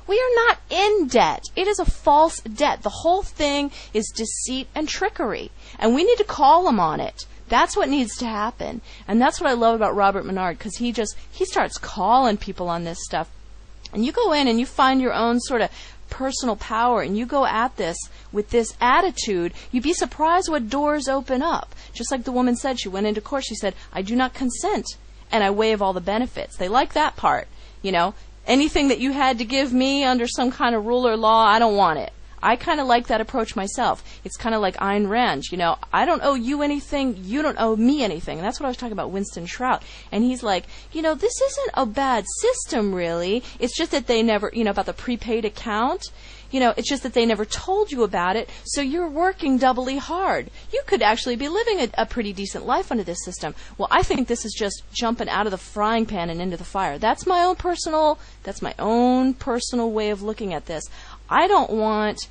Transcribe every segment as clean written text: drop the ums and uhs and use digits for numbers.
We are not in debt. It is a false debt. The whole thing is deceit and trickery. And we need to call them on it. That's what needs to happen. And that's what I love about Robert Menard, because he starts calling people on this stuff. And you go in and you find your own sort of personal power, and you go at this with this attitude, you'd be surprised what doors open up. Just like the woman said, she went into court, she said, I do not consent, and I waive all the benefits. They like that part, you know. Anything that you had to give me under some kind of rule or law, I don't want it. I kind of like that approach myself. It's kind of like Ayn Rand, you know, I don't owe you anything, you don't owe me anything. And that's what I was talking about Winston Trout. And he's like, you know, this isn't a bad system, really. It's just that they never, you know, about the prepaid account. You know, it's just that they never told you about it, so you're working doubly hard. You could actually be living a pretty decent life under this system. Well, I think this is just jumping out of the frying pan and into the fire. That's my own personal way of looking at this. I don't want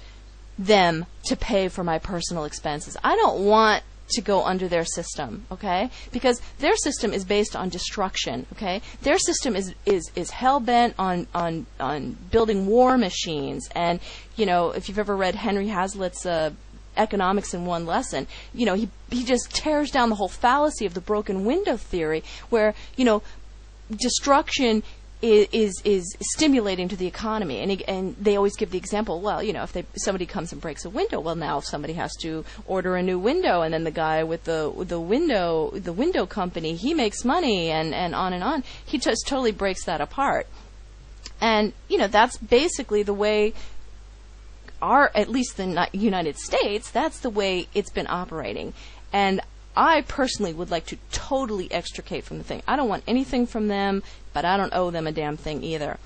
them to pay for my personal expenses. I don't want to go under their system, okay? Because their system is based on destruction, okay? Their system is hell-bent on building war machines. And, you know, if you've ever read Henry Hazlitt's Economics in One Lesson, you know, he just tears down the whole fallacy of the broken window theory, where, you know, destruction is stimulating to the economy, and they always give the example. Well, you know, if somebody comes and breaks a window, well, now somebody has to order a new window, and then the guy with the window company, he makes money, and on and on. He just totally breaks that apart, and you know, that's basically the way at least the United States, that's the way it's been operating. And I personally would like to totally extricate from the thing. I don't want anything from them, but I don't owe them a damn thing either.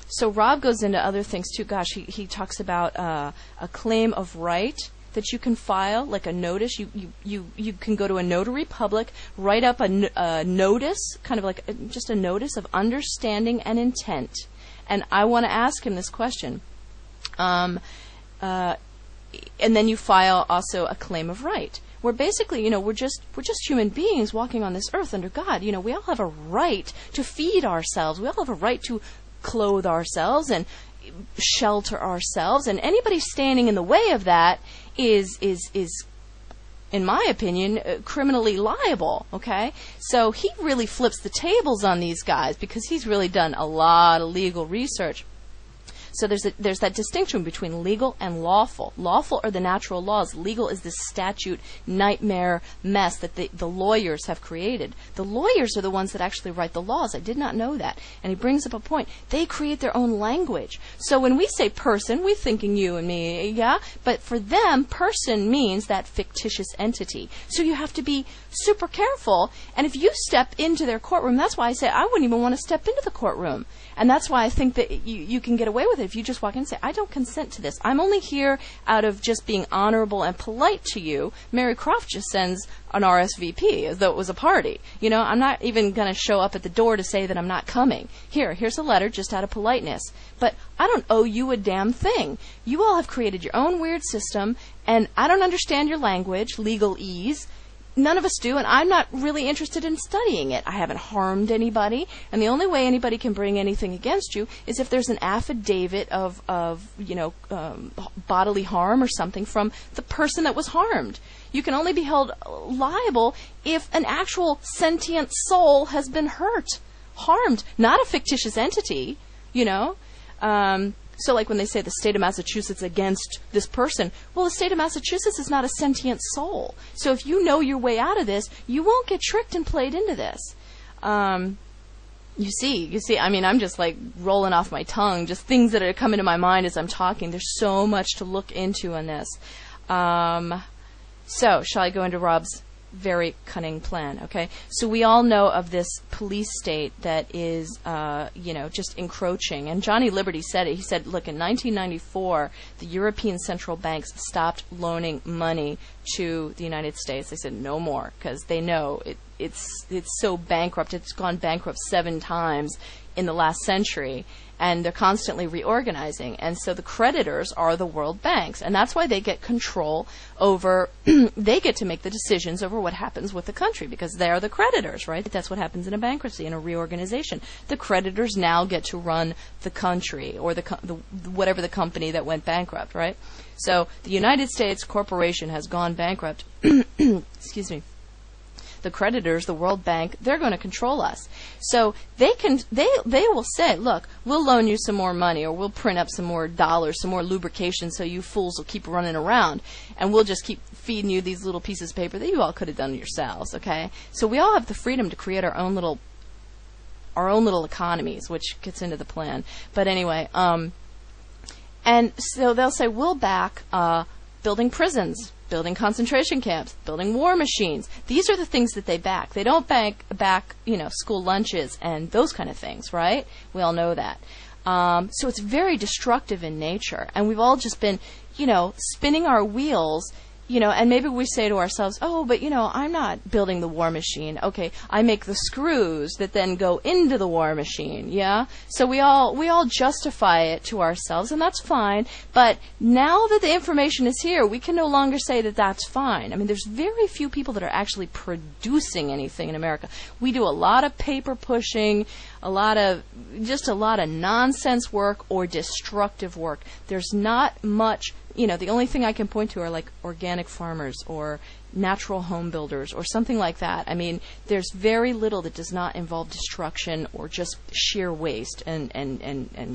So Rob goes into other things too. Gosh, he talks about a claim of right that you can file, like a notice. You can go to a notary public, write up a notice, kind of like just a notice of understanding and intent. And I want to ask him this question. And then you file also a claim of right. Where basically, you know, we're just human beings walking on this earth under God. You know, we all have a right to feed ourselves. We all have a right to clothe ourselves and shelter ourselves. And anybody standing in the way of that is in my opinion, criminally liable. Okay, so he really flips the tables on these guys because he's really done a lot of legal research. So there's that distinction between legal and lawful. Lawful are the natural laws. Legal is this statute nightmare mess that the lawyers have created. The lawyers are the ones that actually write the laws. I did not know that. And he brings up a point. They create their own language. So when we say person, we're thinking you and me, yeah? But for them, person means that fictitious entity. So you have to be super careful. And if you step into their courtroom, that's why I say I wouldn't even want to step into the courtroom. And that's why I think that you can get away with it if you just walk in and say, I don't consent to this. I'm only here out of just being honorable and polite to you. Mary Croft just sends an RSVP as though it was a party. You know, I'm not even going to show up at the door to say that I'm not coming. Here's a letter just out of politeness. But I don't owe you a damn thing. You all have created your own weird system, and I don't understand your language, legalese. None of us do, and I'm not really interested in studying it. I haven't harmed anybody, and the only way anybody can bring anything against you is if there's an affidavit of bodily harm or something from the person that was harmed. You can only be held liable if an actual sentient soul has been harmed, not a fictitious entity, you know. So like when they say the state of Massachusetts against this person, well, the state of Massachusetts is not a sentient soul. So if you know your way out of this, you won't get tricked and played into this. You see, I mean, I'm just like rolling off my tongue, just things that are coming to my mind as I'm talking. There's so much to look into on this. So shall I go into Rob's very cunning plan? Okay, so we all know of this police state that is just encroaching, and Johnny Liberty said it. He said, look, in 1994 the European central banks stopped loaning money to the United States. They said no more because they know it's so bankrupt. It's gone bankrupt 7 times in the last century, and they're constantly reorganizing. And so the creditors are the world banks, and that's why they get control over, they get to make the decisions over what happens with the country, because they are the creditors, right? That's what happens in a bankruptcy, in a reorganization. The creditors now get to run the country, or the whatever the company that went bankrupt, right? So the United States corporation has gone bankrupt. Excuse me. The creditors, the World Bank, they're going to control us. So they will say, look, we'll loan you some more money, or we'll print up some more dollars, some more lubrication, so you fools will keep running around, and we'll just keep feeding you these little pieces of paper that you all could have done yourselves, okay? So we all have the freedom to create our own little economies, which gets into the plan. But anyway, and so they'll say, we'll back building prisons, building concentration camps, building war machines. These are the things that they back. They don't back school lunches and those kind of things, right? We all know that. So it's very destructive in nature. And we've all just been, spinning our wheels, and maybe we say to ourselves, oh, but, I'm not building the war machine. Okay, I make the screws that then go into the war machine, yeah? So we all justify it to ourselves, and that's fine. But now that the information is here, we can no longer say that that's fine. I mean, there's very few people that are actually producing anything in America. We do a lot of paper pushing, a lot of nonsense work or destructive work. There's not much. The only thing I can point to are like organic farmers or natural home builders or something like that. I mean, there's very little that does not involve destruction or just sheer waste and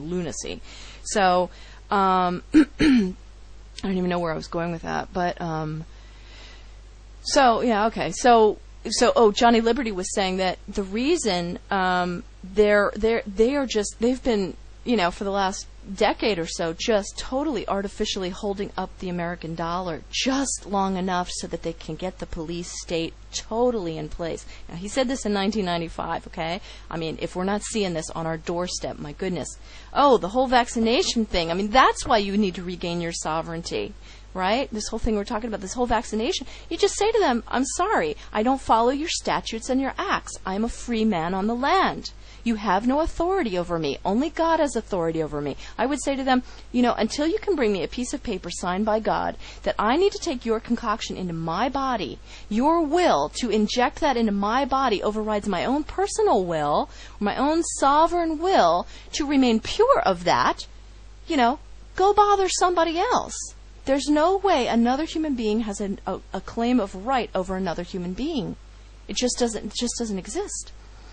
lunacy. So I don't even know where I was going with that, but so yeah, okay. So Johnny Liberty was saying that the reason they've been, for the last decade or so, just totally artificially holding up the American dollar just long enough so that they can get the police state totally in place. Now, he said this in 1995, okay? I mean, if we're not seeing this on our doorstep, my goodness. Oh, the whole vaccination thing. I mean, that's why you need to regain your sovereignty, right? This whole thing we're talking about, this whole vaccination. You just say to them, I'm sorry, I don't follow your statutes and your acts. I'm a free man on the land. You have no authority over me. Only God has authority over me. I would say to them, until you can bring me a piece of paper signed by God that I need to take your concoction into my body, your will to inject that into my body overrides my own personal will, my own sovereign will to remain pure of that, go bother somebody else. There's no way another human being has a claim of right over another human being. It just doesn't exist.